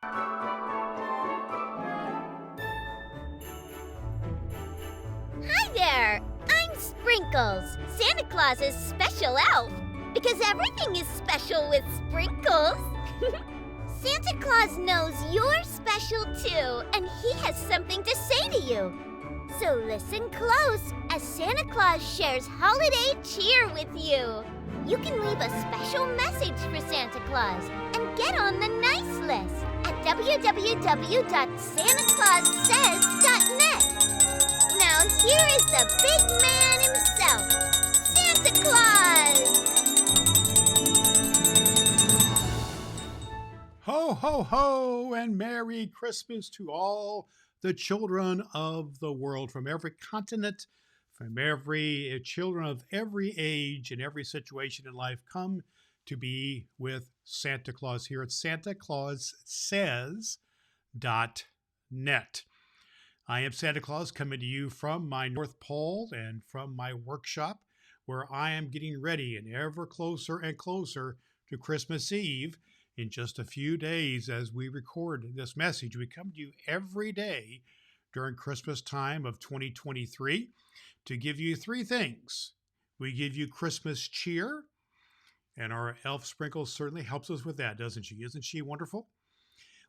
Hi there! I'm Sprinkles, Santa Claus's special elf, because everything is special with sprinkles. Santa Claus knows you're special too, and he has something to say to you. So listen close as Santa Claus shares holiday cheer with you. You can leave a special message for Santa Claus and get on the nice list at www.santaclaussays.net. Now here is the big man himself, Santa Claus! Ho, ho, ho, and Merry Christmas to all the children of the world from every continent, from every children of every age and every situation in life. Come to be with Santa Claus here at SantaClausSays.net. I am Santa Claus coming to you from my North Pole and from my workshop where I am getting ready and ever closer and closer to Christmas Eve. In just a few days as we record this message, we come to you every day during Christmas time of 2023 to give you three things. We give you Christmas cheer, and our elf Sprinkles certainly helps us with that, doesn't she? Isn't she wonderful?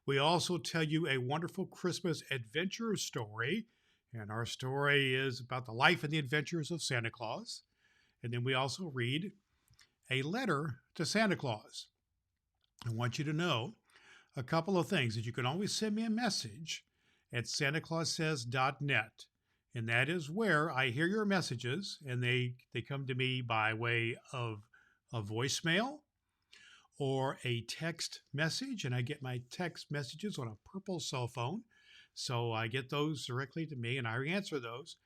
We also tell you a wonderful Christmas adventure story, and our story is about the life and the adventures of Santa Claus. And then we also read a letter to Santa Claus. I want you to know a couple of things that you can always send me a message at SantaClausSays.net. And that is where I hear your messages, and they come to me by way of a voicemail or a text message. And I get my text messages on a purple cell phone. So I get those directly to me and I answer those.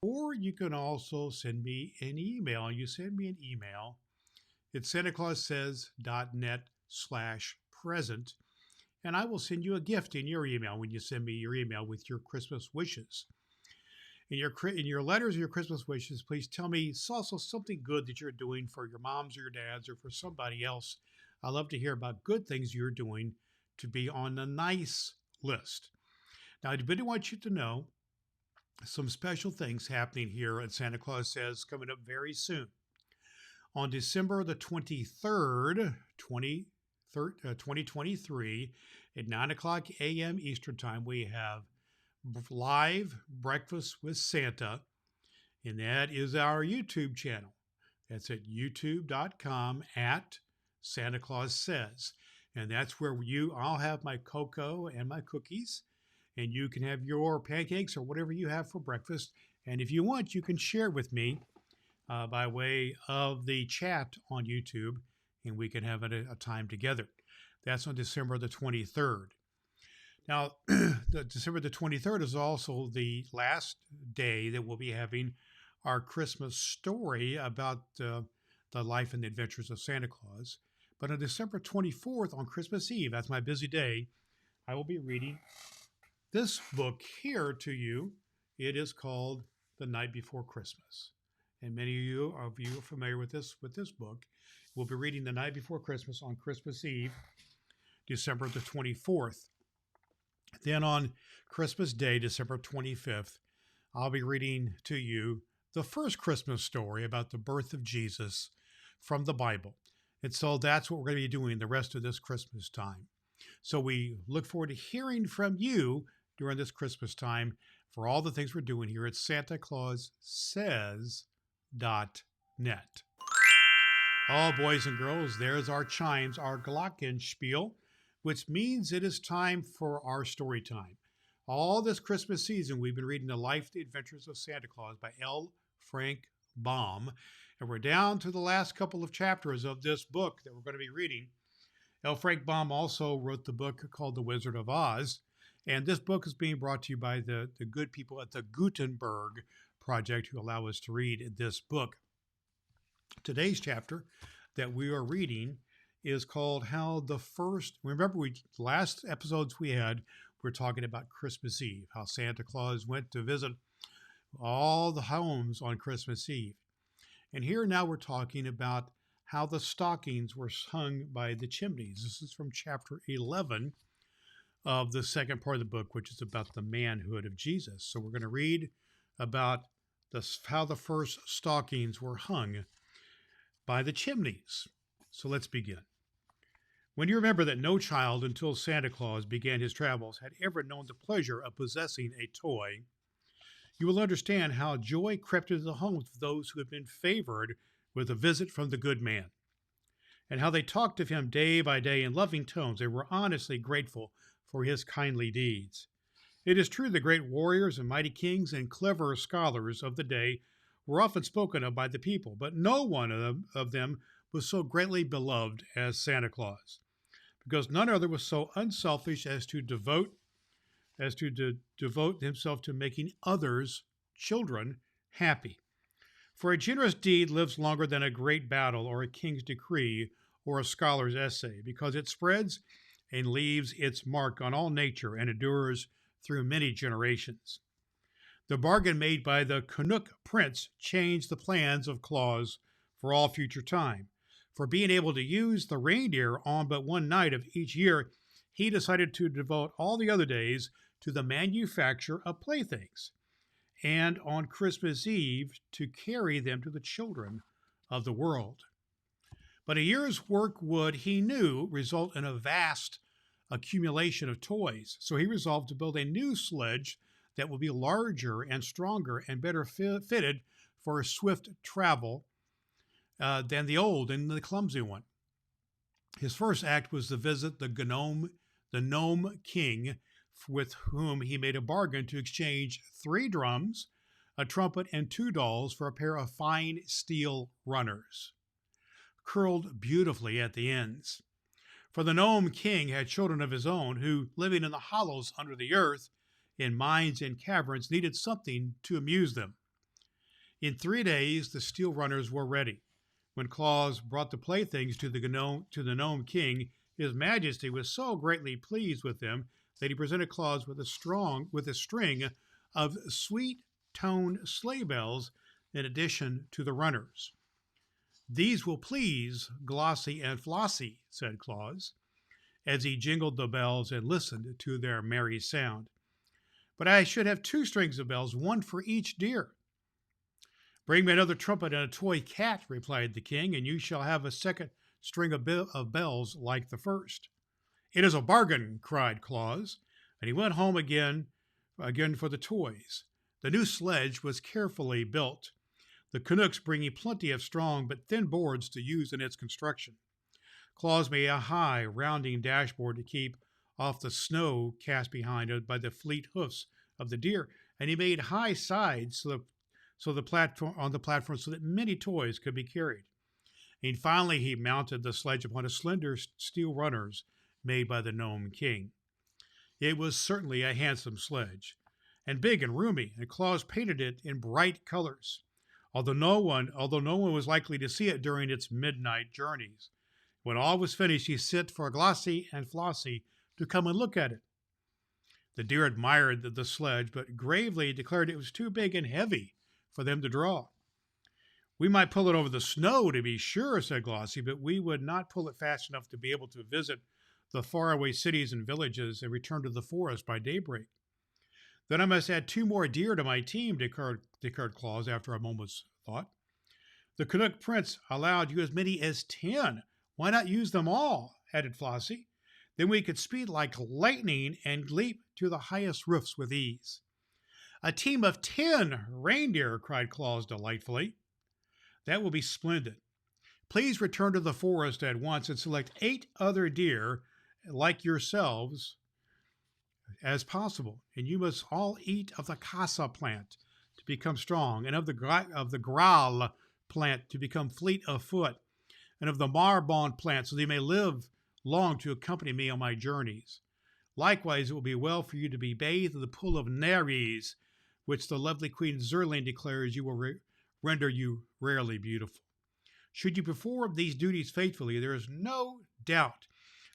Or you can also send me an email. You send me an email at SantaClausSays.net/present, and I will send you a gift in your email when you send me your email with your Christmas wishes. In your letters or your Christmas wishes, please tell me also something good that you're doing for your moms or your dads or for somebody else. I love to hear about good things you're doing to be on the nice list. Now, I really want you to know some special things happening here at Santa Claus Says coming up very soon. On December the 23rd, 2023, at 9 o'clock a.m. Eastern Time, we have live Breakfast with Santa, and that is our YouTube channel. That's at youtube.com at Santa Claus Says. And that's where I'll have my cocoa and my cookies, and you can have your pancakes or whatever you have for breakfast. And if you want, you can share with me by way of the chat on YouTube, and we can have a time together. That's on December the 23rd. Now, December the 23rd is also the last day that we'll be having our Christmas story about the life and the adventures of Santa Claus. But on December 24th, on Christmas Eve, that's my busy day, I will be reading this book here to you. It is called The Night Before Christmas. And many of you are familiar with this book. We'll be reading The Night Before Christmas on Christmas Eve, December the 24th. Then on Christmas Day, December 25th, I'll be reading to you the first Christmas story about the birth of Jesus from the Bible. And so that's what we're going to be doing the rest of this Christmas time. So we look forward to hearing from you during this Christmas time for all the things we're doing here at SantaClausSays.net. Oh, boys and girls, there's our chimes, our glockenspiel, which means it is time for our story time. All this Christmas season, we've been reading The Life, the Adventures of Santa Claus by L. Frank Baum, and we're down to the last couple of chapters of this book that we're going to be reading. L. Frank Baum also wrote the book called The Wizard of Oz, and this book is being brought to you by the good people at the Gutenberg Project who allow us to read this book. Today's chapter that we are reading is called remember last episodes we were talking about Christmas Eve, how Santa Claus went to visit all the homes on Christmas Eve. And here now we're talking about how the stockings were hung by the chimneys. This is from chapter 11 of the second part of the book, which is about the manhood of Jesus. So we're going to read about how the first stockings were hung by the Chimneys. So let's begin. When you remember that no child until Santa Claus began his travels had ever known the pleasure of possessing a toy, you will understand how joy crept into the homes of those who had been favored with a visit from the good man, and how they talked of him day by day in loving tones. They were honestly grateful for his kindly deeds. It is true the great warriors and mighty kings and clever scholars of the day were often spoken of by the people, but no one of them was so greatly beloved as Santa Claus, because none other was so unselfish as to devote himself to making others, children, happy. For a generous deed lives longer than a great battle or a king's decree or a scholar's essay, because it spreads and leaves its mark on all nature and endures through many generations. The bargain made by the Canuck prince changed the plans of Claus for all future time. For being able to use the reindeer on but one night of each year, he decided to devote all the other days to the manufacture of playthings, and on Christmas Eve to carry them to the children of the world. But a year's work would, he knew, result in a vast accumulation of toys, so he resolved to build a new sledge that would be larger and stronger and better fitted for swift travel than the old and the clumsy one. His first act was to visit the gnome king, with whom he made a bargain to exchange 3 drums, a trumpet, and 2 dolls for a pair of fine steel runners, curled beautifully at the ends. For the gnome king had children of his own who, living in the hollows under the earth, in mines and caverns, needed something to amuse them. In 3 days, the steel runners were ready. When Claus brought the playthings to the gnome king, his majesty was so greatly pleased with them that he presented Claus with a string of sweet-toned sleigh bells in addition to the runners. "These will please Glossie and Flossie," said Claus, as he jingled the bells and listened to their merry sound. "But I should have 2 strings of bells, one for each deer." "Bring me another trumpet and a toy cat," replied the king, "and you shall have a second string of bells like the first." "It is a bargain," cried Claus, and he went home again for the toys. The new sledge was carefully built, the Canucks bringing plenty of strong but thin boards to use in its construction. Claus made a high, rounding dashboard to keep off the snow cast behind it by the fleet hoofs of the deer, and he made high sides on the platform so that many toys could be carried. And finally, he mounted the sledge upon a slender steel runners made by the Gnome King. It was certainly a handsome sledge, and big and roomy, and Claus painted it in bright colors, although no one was likely to see it during its midnight journeys. When all was finished, he sent for Glossie and Flossie to come and look at it. The deer admired the sledge, but gravely declared it was too big and heavy for them to draw. "We might pull it over the snow, to be sure," said Glossie, "but we would not pull it fast enough to be able to visit the faraway cities and villages and return to the forest by daybreak." "Then I must add 2 more deer to my team," declared Claus after a moment's thought. "The Canuck prince allowed you as many as 10. Why not use them all?" added Flossie. "Then we could speed like lightning and leap to the highest roofs with ease." "A team of 10 reindeer," cried Claus delightfully. "That will be splendid. Please return to the forest at once and select 8 other deer like yourselves as possible. And you must all eat of the casa plant to become strong, and of the graal plant to become fleet of foot, and of the marbon plant so that you may live long to accompany me on my journeys. Likewise, it will be well for you to be bathed in the pool of Neres, which the lovely Queen Zerline declares you will render you rarely beautiful. Should you perform these duties faithfully, there is no doubt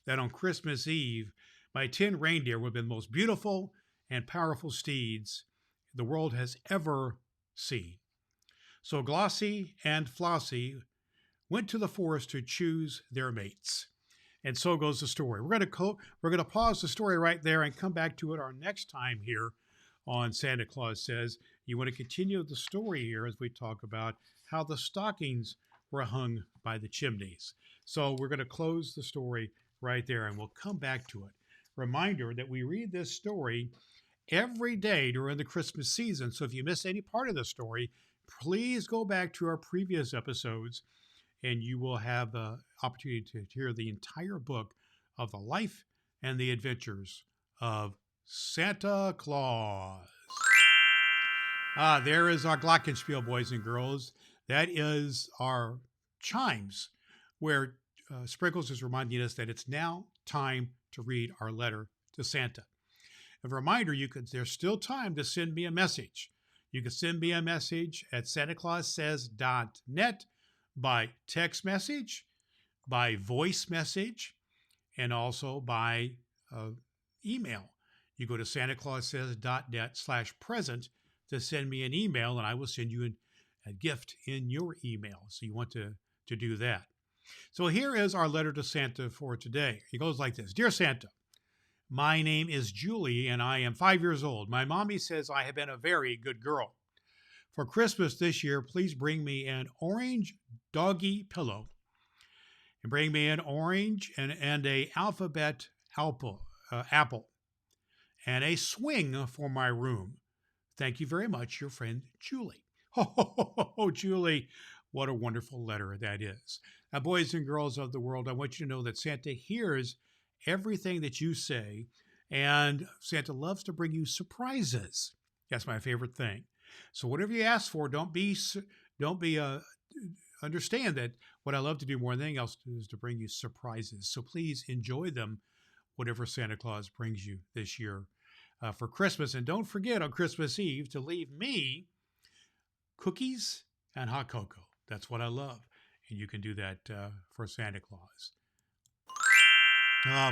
that on Christmas Eve, my 10 reindeer will have been the most beautiful and powerful steeds the world has ever seen." So Glossie and Flossie went to the forest to choose their mates. And so goes the story. We're going to pause the story right there and come back to it our next time here on Santa Claus Says. You want to continue the story here as we talk about how the stockings were hung by the chimneys. So we're going to close the story right there and we'll come back to it. Reminder that we read this story every day during the Christmas season. So if you miss any part of the story, please go back to our previous episodes and you will have the opportunity to hear the entire book of the life and the adventures of Santa Claus. There is our glockenspiel, boys and girls. That is our chimes, where Sprinkles is reminding us that it's now time to read our letter to Santa. A reminder, there's still time to send me a message. You can send me a message at SantaClausSays.net by text message, by voice message, and also by email. You go to SantaClausSays.net/present to send me an email, and I will send you a gift in your email. So you want to do that. So here is our letter to Santa for today. It goes like this. Dear Santa, my name is Julie, and I am 5 years old. My mommy says I have been a very good girl. For Christmas this year, please bring me an orange doggy pillow. And bring me an orange and a alphabet apple. And a swing for my room. Thank you very much, your friend, Julie. Oh, Julie, what a wonderful letter that is. Now, boys and girls of the world, I want you to know that Santa hears everything that you say, and Santa loves to bring you surprises. That's my favorite thing. So whatever you ask for, understand that what I love to do more than anything else is to bring you surprises. So please enjoy them, whatever Santa Claus brings you this year for Christmas. And don't forget on Christmas Eve to leave me cookies and hot cocoa. That's what I love. And you can do that for Santa Claus.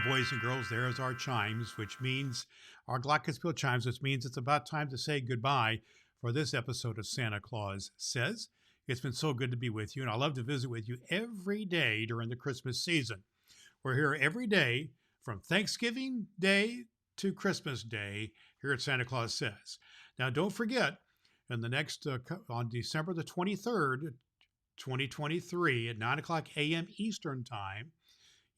Boys and girls, there's our chimes, which means our glockenspiel chimes, which means it's about time to say goodbye for this episode of Santa Claus Says. It's been so good to be with you, and I love to visit with you every day during the Christmas season. We're here every day from Thanksgiving Day to Christmas Day here at Santa Claus Says. Now, don't forget, in the next on December the 23rd, 2023 at 9 o'clock a.m. Eastern Time,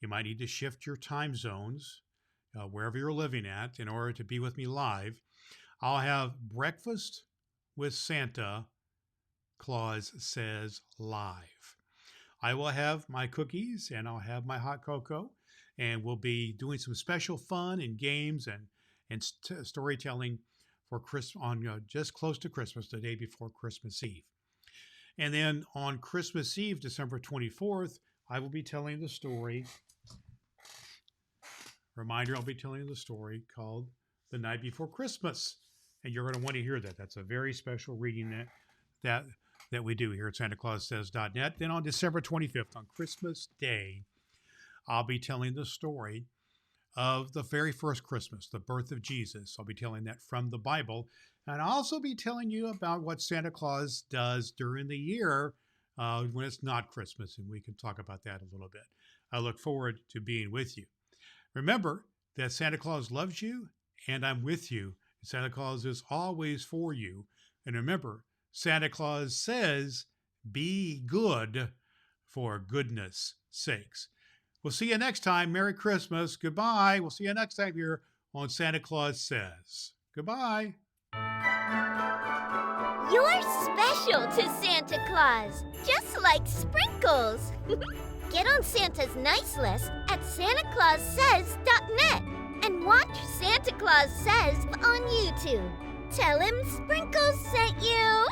you might need to shift your time zones wherever you're living at in order to be with me live. I'll have Breakfast with Santa Claus Says Live. I will have my cookies and I'll have my hot cocoa, and we'll be doing some special fun and games and storytelling for Christmas on just close to Christmas, the day before Christmas Eve. And then on Christmas Eve, December 24th, I will be telling the story. Reminder, I'll be telling the story called The Night Before Christmas. And you're going to want to hear that. That's a very special reading that we do here at SantaClausSays.net. Then on December 25th, on Christmas Day, I'll be telling the story of the very first Christmas, the birth of Jesus. I'll be telling that from the Bible. And I'll also be telling you about what Santa Claus does during the year when it's not Christmas. And we can talk about that a little bit. I look forward to being with you. Remember that Santa Claus loves you and I'm with you. Santa Claus is always for you. And remember, Santa Claus says, be good for goodness sakes. We'll see you next time. Merry Christmas. Goodbye. We'll see you next time here on Santa Claus Says. Goodbye. You're special to Santa Claus, just like Sprinkles. Get on Santa's nice list at SantaClausSays.net and watch Santa Claus Says on YouTube. Tell him Sprinkles sent you.